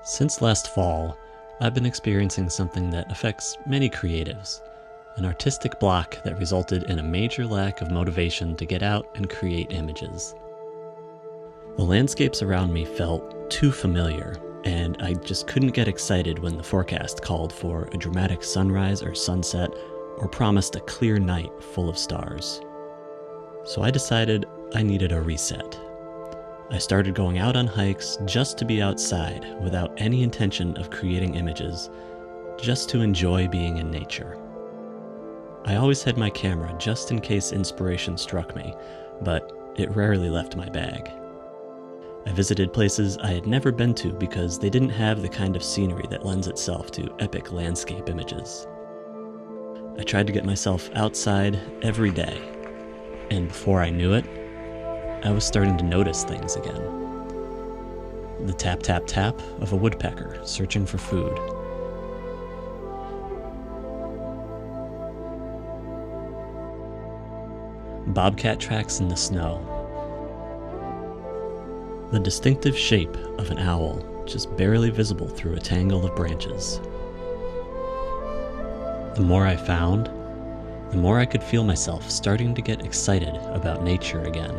Since last fall, I've been experiencing something that affects many creatives, an artistic block that resulted in a major lack of motivation to get out and create images. The landscapes around me felt too familiar, and I just couldn't get excited when the forecast called for a dramatic sunrise or sunset or promised a clear night full of stars. So I decided I needed a reset. I started going out on hikes just to be outside without any intention of creating images, just to enjoy being in nature. I always had my camera just in case inspiration struck me, but it rarely left my bag. I visited places I had never been to because they didn't have the kind of scenery that lends itself to epic landscape images. I tried to get myself outside every day, and before I knew it, I was starting to notice things again. The tap tap tap of a woodpecker searching for food. Bobcat tracks in the snow. The distinctive shape of an owl just barely visible through a tangle of branches. The more I found, the more I could feel myself starting to get excited about nature again.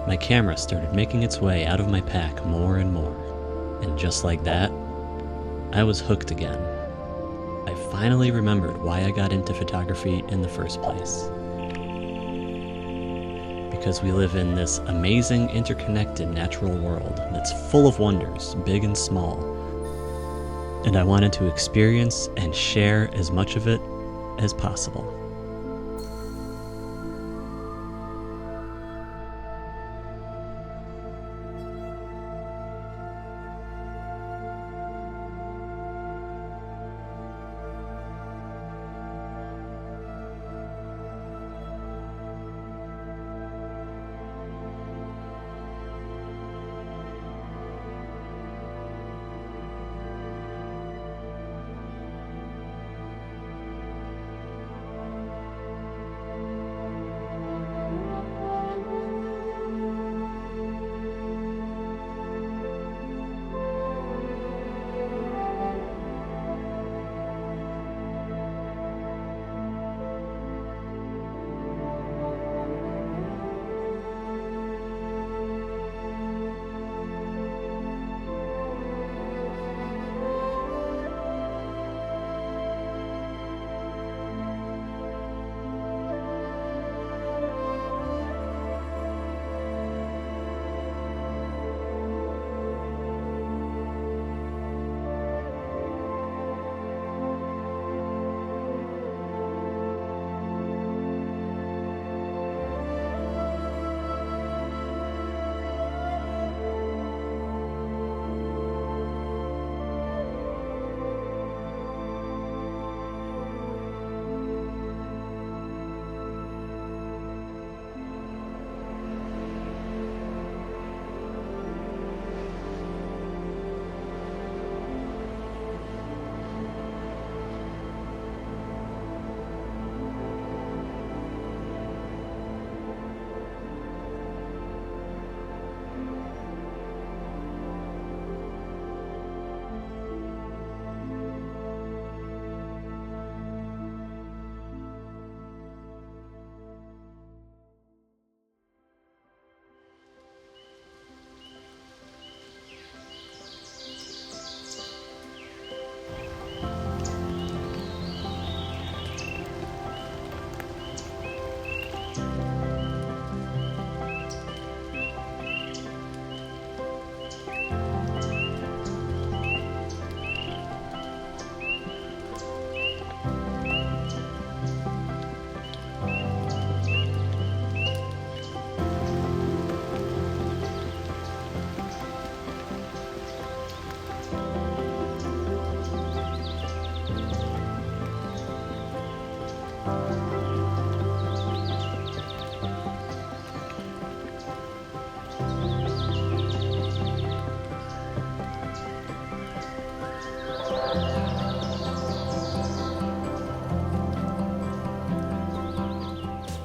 My camera started making its way out of my pack more and more, and just like that, I was hooked again. I finally remembered why I got into photography in the first place. Because we live in this amazing, interconnected natural world that's full of wonders, big and small, and I wanted to experience and share as much of it as possible.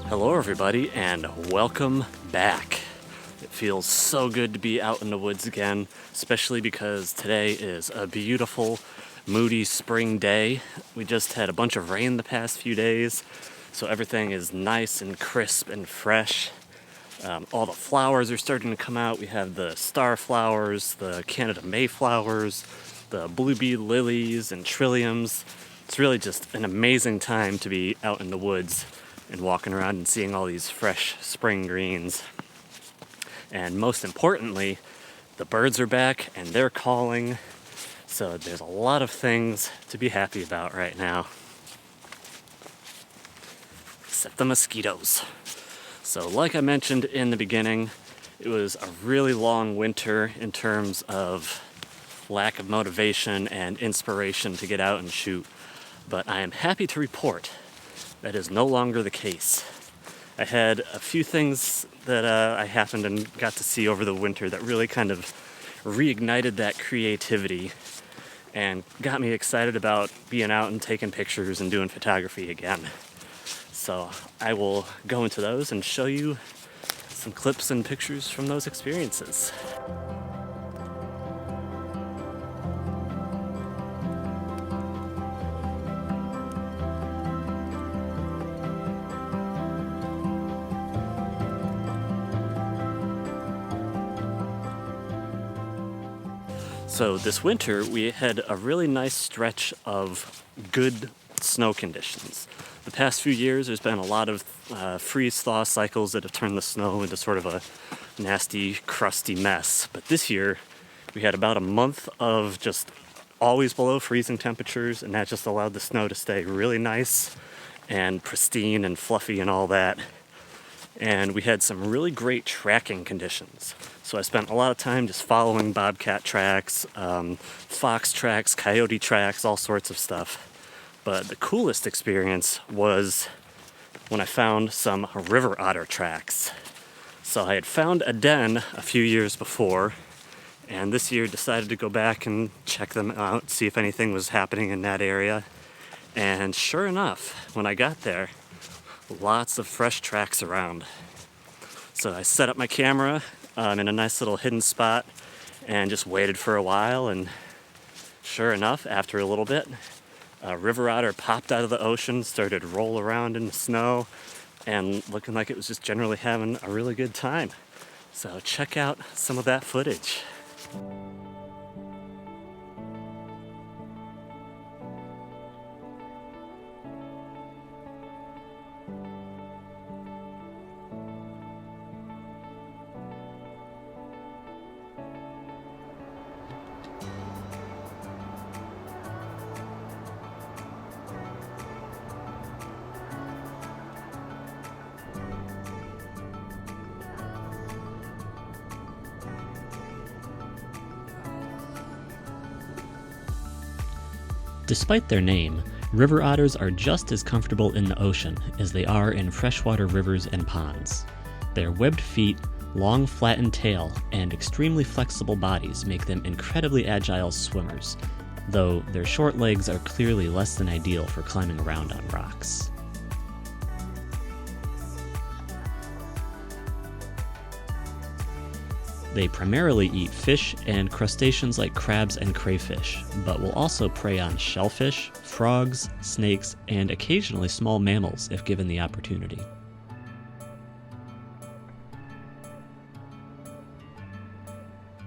Hello everybody, and welcome back. It feels so good to be out in the woods again, especially because today is a beautiful, moody spring day. We just had a bunch of rain the past few days, so everything is nice and crisp and fresh. All the flowers are starting to come out. We have the star flowers, the Canada mayflowers, the blue bead lilies and trilliums. It's really just an amazing time to be out in the woods and walking around and seeing all these fresh spring greens. And most importantly, the birds are back and they're calling. So there's a lot of things to be happy about right now. Except the mosquitoes. So like I mentioned in the beginning, it was a really long winter in terms of lack of motivation and inspiration to get out and shoot. But I am happy to report that is no longer the case. I had a few things that I happened and got to see over the winter that really kind of reignited that creativity and got me excited about being out and taking pictures and doing photography again. So I will go into those and show you some clips and pictures from those experiences. So this winter we had a really nice stretch of good snow conditions. The past few years there's been a lot of freeze-thaw cycles that have turned the snow into sort of a nasty, crusty mess. But this year we had about a month of just always below freezing temperatures, and that just allowed the snow to stay really nice and pristine and fluffy and all that. And we had some really great tracking conditions. So I spent a lot of time just following bobcat tracks, fox tracks, coyote tracks, all sorts of stuff. But the coolest experience was when I found some river otter tracks. So I had found a den a few years before, and this year decided to go back and check them out, see if anything was happening in that area. And sure enough, when I got there, lots of fresh tracks around. So I set up my camera in a nice little hidden spot and just waited for a while, and sure enough, after a little bit, a river otter popped out of the ocean, started to roll around in the snow, and looking like it was just generally having a really good time. So check out some of that footage. Despite their name, river otters are just as comfortable in the ocean as they are in freshwater rivers and ponds. Their webbed feet, long flattened tail, and extremely flexible bodies make them incredibly agile swimmers, though their short legs are clearly less than ideal for climbing around on rocks. They primarily eat fish and crustaceans like crabs and crayfish, but will also prey on shellfish, frogs, snakes, and occasionally small mammals if given the opportunity.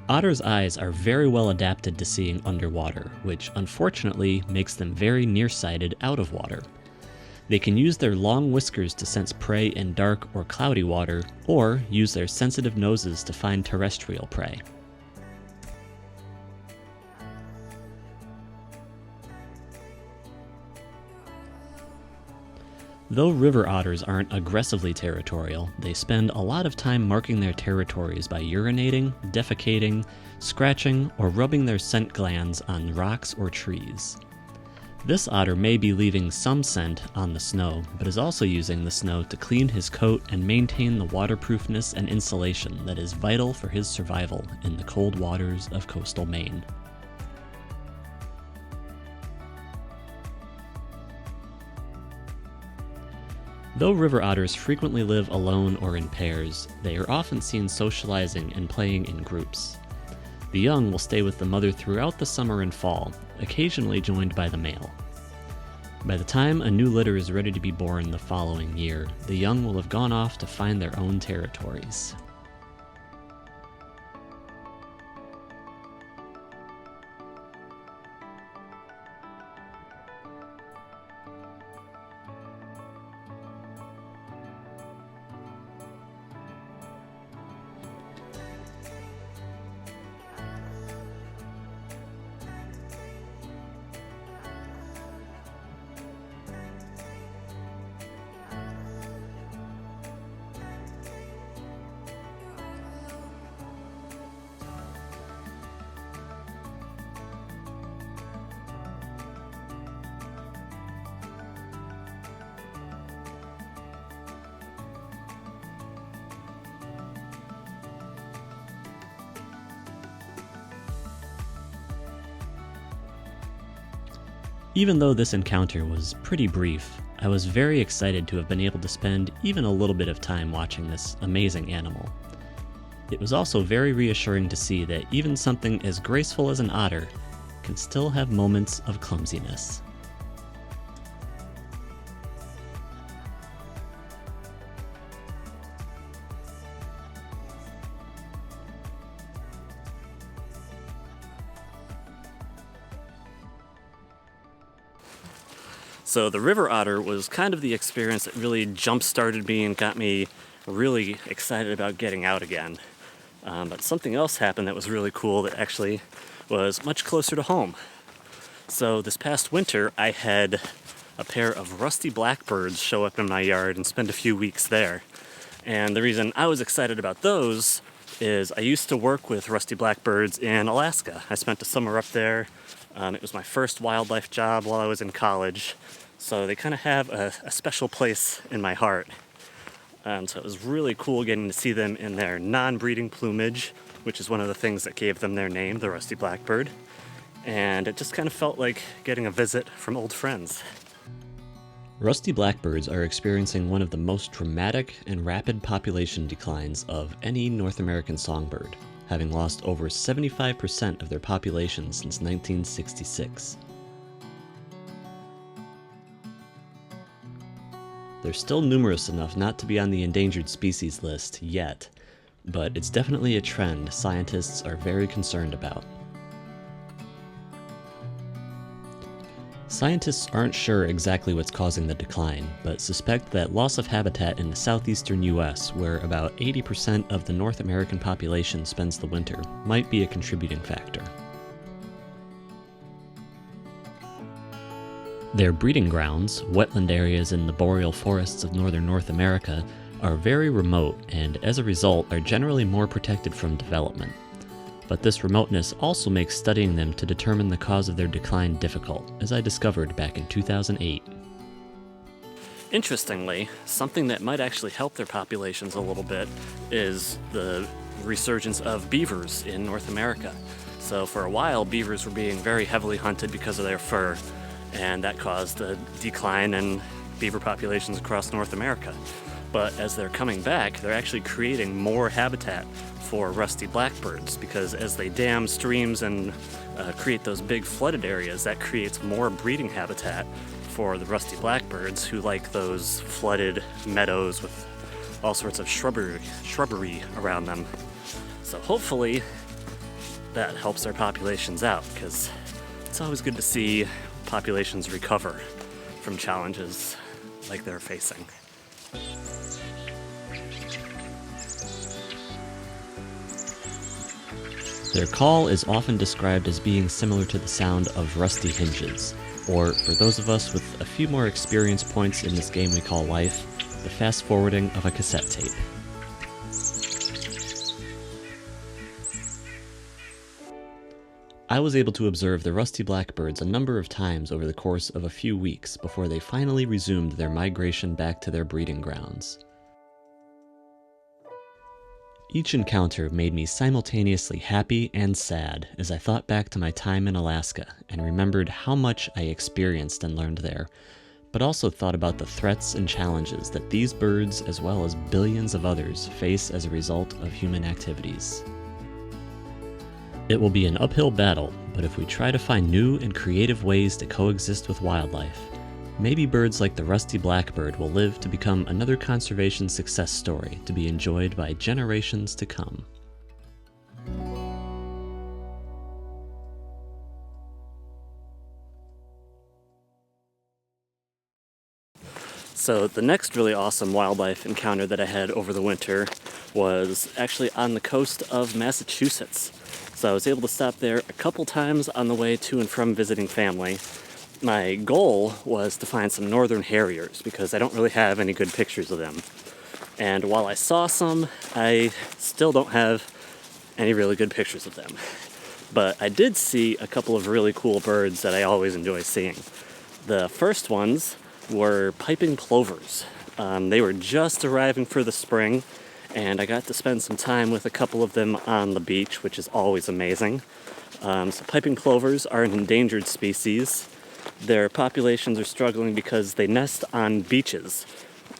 Otters' eyes are very well adapted to seeing underwater, which unfortunately makes them very nearsighted out of water. They can use their long whiskers to sense prey in dark or cloudy water, or use their sensitive noses to find terrestrial prey. Though river otters aren't aggressively territorial, they spend a lot of time marking their territories by urinating, defecating, scratching, or rubbing their scent glands on rocks or trees. This otter may be leaving some scent on the snow, but is also using the snow to clean his coat and maintain the waterproofness and insulation that is vital for his survival in the cold waters of coastal Maine. Though river otters frequently live alone or in pairs, they are often seen socializing and playing in groups. The young will stay with the mother throughout the summer and fall, occasionally joined by the male. By the time a new litter is ready to be born the following year, the young will have gone off to find their own territories. Even though this encounter was pretty brief, I was very excited to have been able to spend even a little bit of time watching this amazing animal. It was also very reassuring to see that even something as graceful as an otter can still have moments of clumsiness. So the river otter was kind of the experience that really jump-started me and got me really excited about getting out again. But something else happened that was really cool that actually was much closer to home. So this past winter, I had a pair of rusty blackbirds show up in my yard and spend a few weeks there. And the reason I was excited about those is I used to work with rusty blackbirds in Alaska. I spent a summer up there. It was my first wildlife job while I was in college. So they kind of have a special place in my heart. So it was really cool getting to see them in their non-breeding plumage, which is one of the things that gave them their name, the rusty blackbird. And it just kind of felt like getting a visit from old friends. Rusty blackbirds are experiencing one of the most dramatic and rapid population declines of any North American songbird, having lost over 75% of their population since 1966. They're still numerous enough not to be on the endangered species list yet, but it's definitely a trend scientists are very concerned about. Scientists aren't sure exactly what's causing the decline, but suspect that loss of habitat in the southeastern US, where about 80% of the North American population spends the winter, might be a contributing factor. Their breeding grounds, wetland areas in the boreal forests of northern North America, are very remote and as a result are generally more protected from development. But this remoteness also makes studying them to determine the cause of their decline difficult, as I discovered back in 2008. Interestingly, something that might actually help their populations a little bit is the resurgence of beavers in North America. So for a while, beavers were being very heavily hunted because of their fur, and that caused a decline in beaver populations across North America. But as they're coming back, they're actually creating more habitat for rusty blackbirds, because as they dam streams and create those big flooded areas, that creates more breeding habitat for the rusty blackbirds who like those flooded meadows with all sorts of shrubbery around them. So hopefully that helps their populations out, because it's always good to see populations recover from challenges like they're facing. Their call is often described as being similar to the sound of rusty hinges, or for those of us with a few more experience points in this game we call life, the fast forwarding of a cassette tape. I was able to observe the rusty blackbirds a number of times over the course of a few weeks before they finally resumed their migration back to their breeding grounds. Each encounter made me simultaneously happy and sad as I thought back to my time in Alaska and remembered how much I experienced and learned there, but also thought about the threats and challenges that these birds, as well as billions of others, face as a result of human activities. It will be an uphill battle, but if we try to find new and creative ways to coexist with wildlife, maybe birds like the rusty blackbird will live to become another conservation success story to be enjoyed by generations to come. So the next really awesome wildlife encounter that I had over the winter was actually on the coast of Massachusetts. So I was able to stop there a couple times on the way to and from visiting family. My goal was to find some northern harriers because I don't really have any good pictures of them. And while I saw some, I still don't have any really good pictures of them. But I did see a couple of really cool birds that I always enjoy seeing. The first ones were piping plovers. They were just arriving for the spring, and I got to spend some time with a couple of them on the beach, which is always amazing. So piping plovers are an endangered species. Their populations are struggling because they nest on beaches,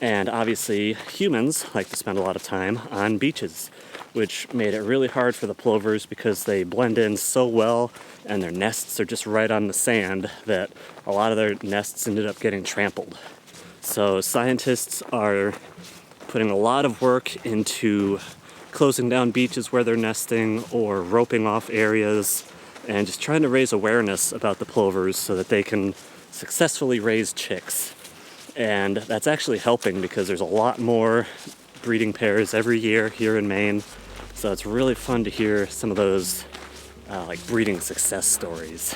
and obviously humans like to spend a lot of time on beaches, which made it really hard for the plovers because they blend in so well and their nests are just right on the sand that a lot of their nests ended up getting trampled. So scientists are putting a lot of work into closing down beaches where they're nesting or roping off areas and just trying to raise awareness about the plovers so that they can successfully raise chicks. And that's actually helping because there's a lot more breeding pairs every year here in Maine. So it's really fun to hear some of those breeding success stories.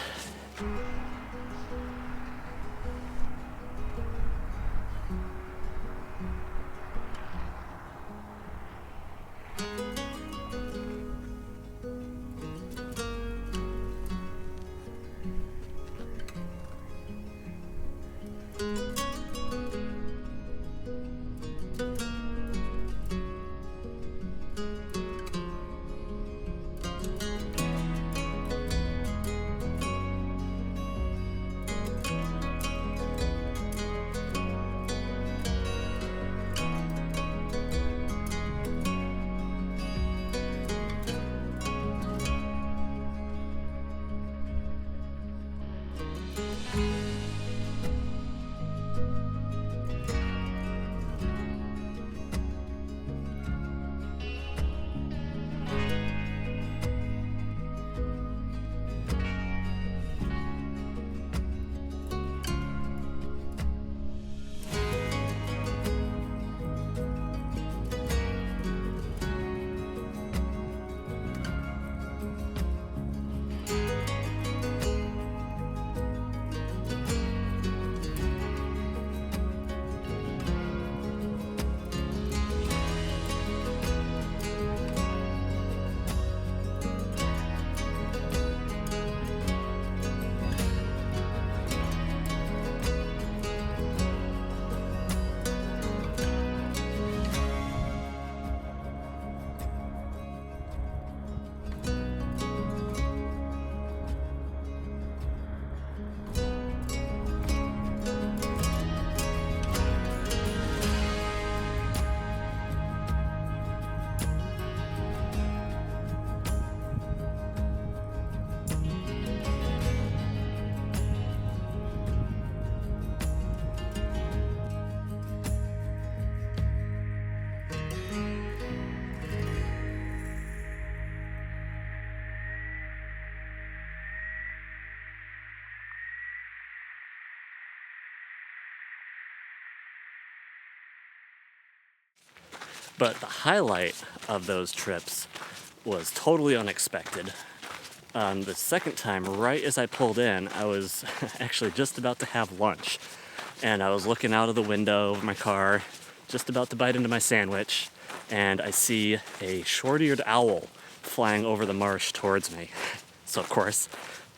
But the highlight of those trips was totally unexpected. The second time, right as I pulled in, I was actually just about to have lunch. And I was looking out of the window of my car, just about to bite into my sandwich, and I see a short-eared owl flying over the marsh towards me. So of course,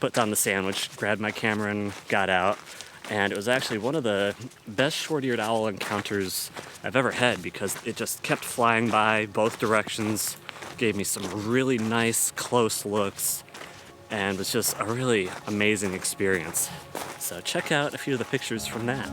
put down the sandwich, grabbed my camera and got out. And it was actually one of the best short-eared owl encounters I've ever had because it just kept flying by both directions, gave me some really nice close looks, and was just a really amazing experience. So check out a few of the pictures from that.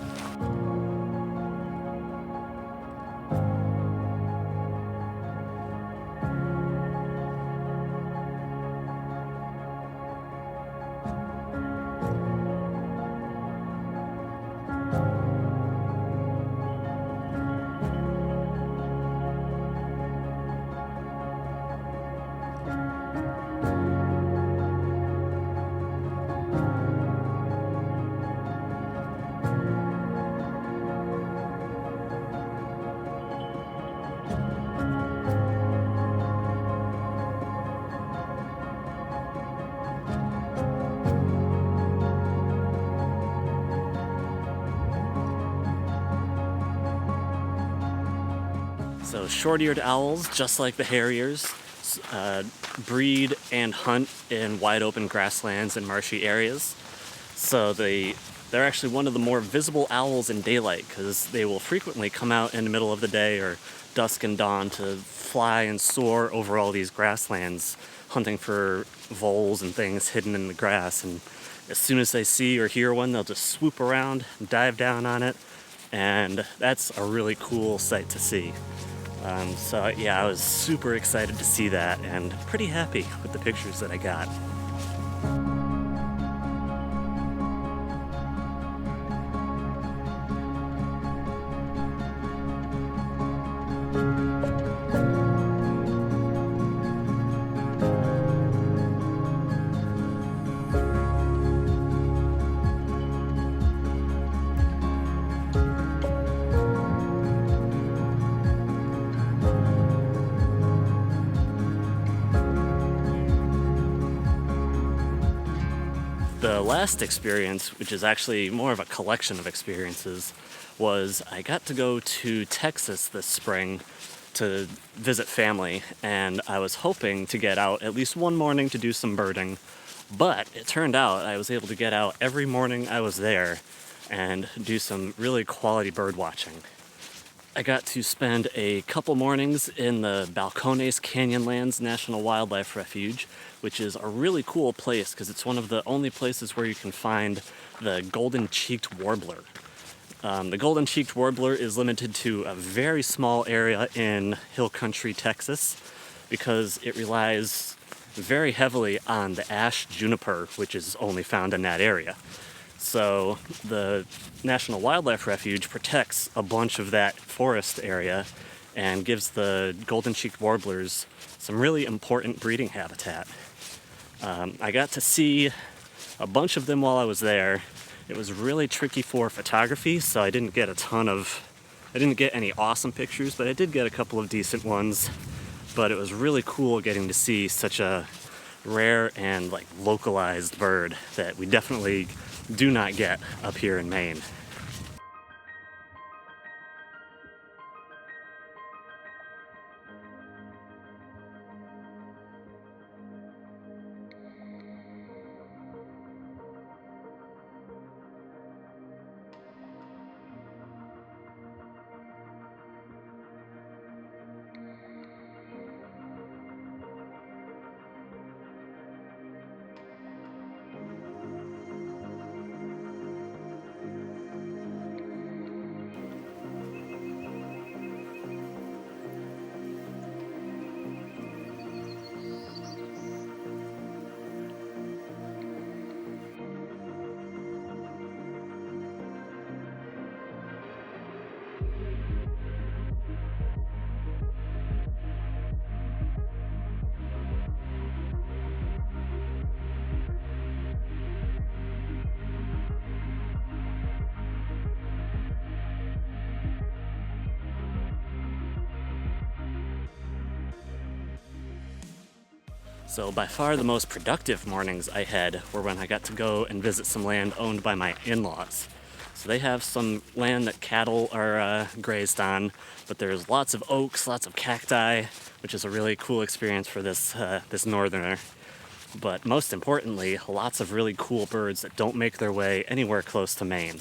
So short-eared owls, just like the harriers, breed and hunt in wide open grasslands and marshy areas. So they're actually one of the more visible owls in daylight because they will frequently come out in the middle of the day or dusk and dawn to fly and soar over all these grasslands, hunting for voles and things hidden in the grass. And as soon as they see or hear one, they'll just swoop around, dive down on it, and that's a really cool sight to see. So yeah, I was super excited to see that and pretty happy with the pictures that I got. The last experience, which is actually more of a collection of experiences, was I got to go to Texas this spring to visit family, and I was hoping to get out at least one morning to do some birding, but it turned out I was able to get out every morning I was there and do some really quality bird watching. I got to spend a couple mornings in the Balcones Canyonlands National Wildlife Refuge, which is a really cool place because it's one of the only places where you can find the golden-cheeked warbler. The golden-cheeked warbler is limited to a very small area in hill country, Texas, because it relies very heavily on the ash juniper, which is only found in that area. So the National Wildlife Refuge protects a bunch of that forest area and gives the golden-cheeked warblers some really important breeding habitat. I got to see a bunch of them while I was there. It was really tricky for photography, so I didn't get any awesome pictures, but I did get a couple of decent ones. But it was really cool getting to see such a rare and localized bird that we definitely do not get up here in Maine. So by far the most productive mornings I had were when I got to go and visit some land owned by my in-laws. So they have some land that cattle are grazed on, but there's lots of oaks, lots of cacti, which is a really cool experience for this northerner. But most importantly, lots of really cool birds that don't make their way anywhere close to Maine.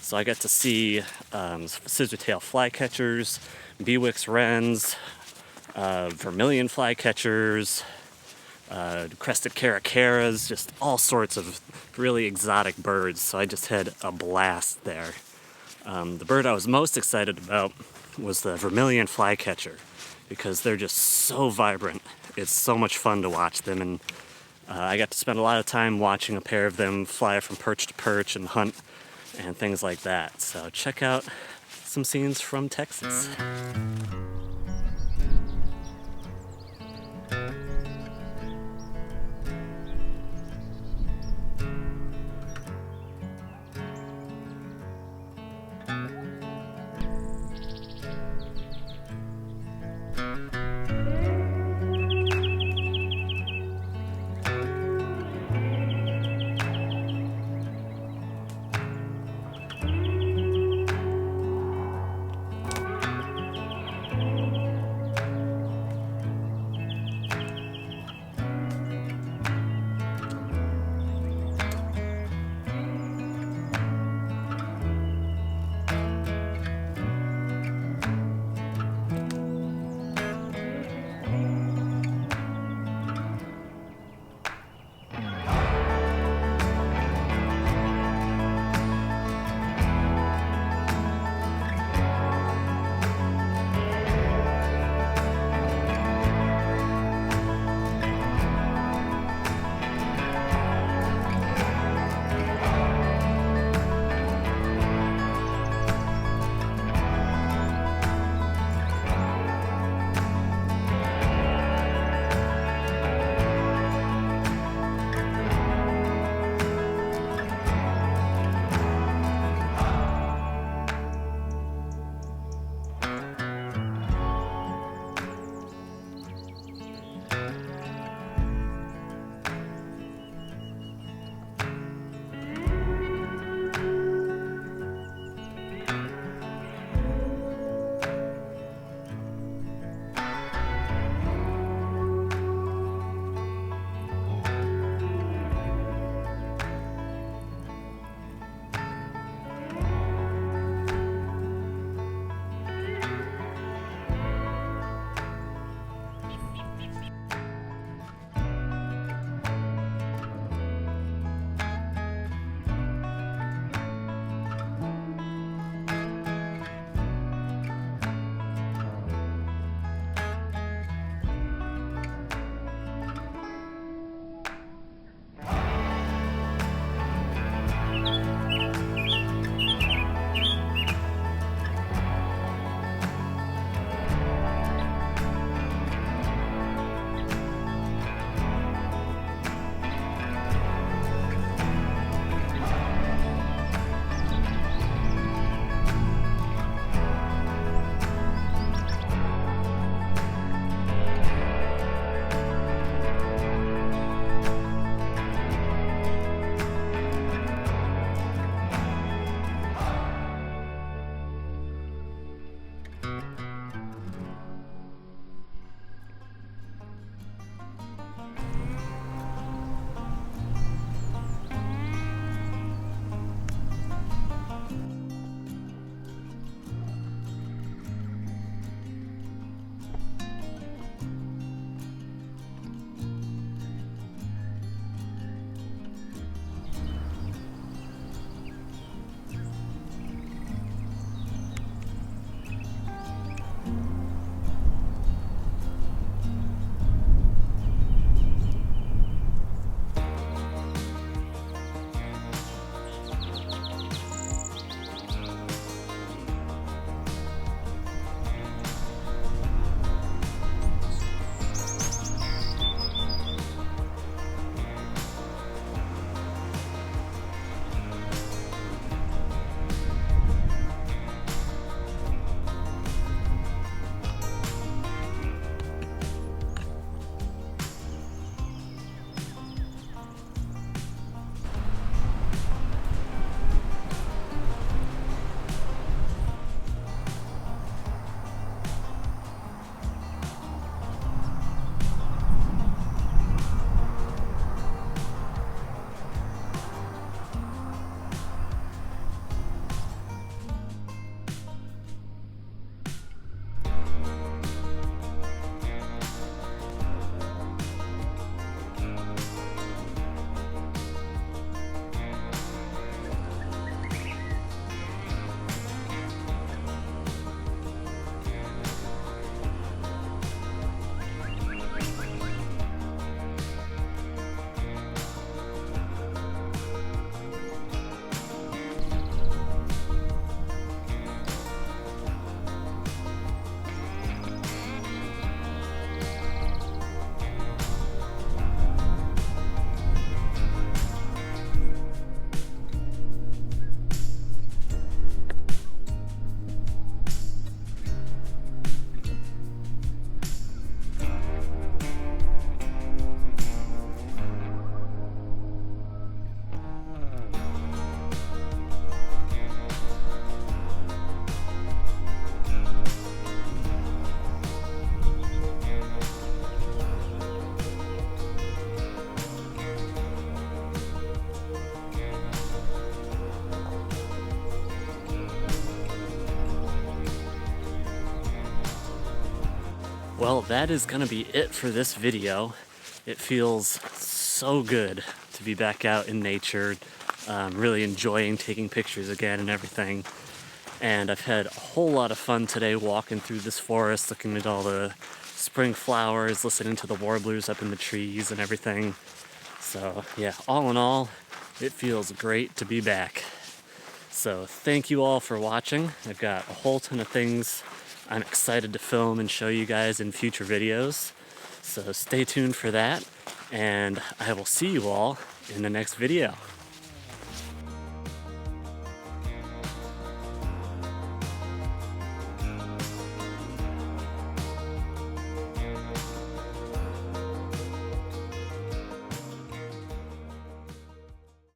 So I got to see scissor-tail flycatchers, Bewick's wrens, vermilion flycatchers, crested caracaras, just all sorts of really exotic birds. So I just had a blast there. The bird I was most excited about was the vermilion flycatcher, because they're just so vibrant. It's so much fun to watch them, and I got to spend a lot of time watching a pair of them fly from perch to perch and hunt and things like that. So check out some scenes from Texas. Well, that is gonna be it for this video. It feels so good to be back out in nature, really enjoying taking pictures again and everything. And I've had a whole lot of fun today walking through this forest, looking at all the spring flowers, listening to the warblers up in the trees and everything. So yeah, all in all, it feels great to be back. So thank you all for watching. I've got a whole ton of things I'm excited to film and show you guys in future videos. So stay tuned for that, and I will see you all in the next video.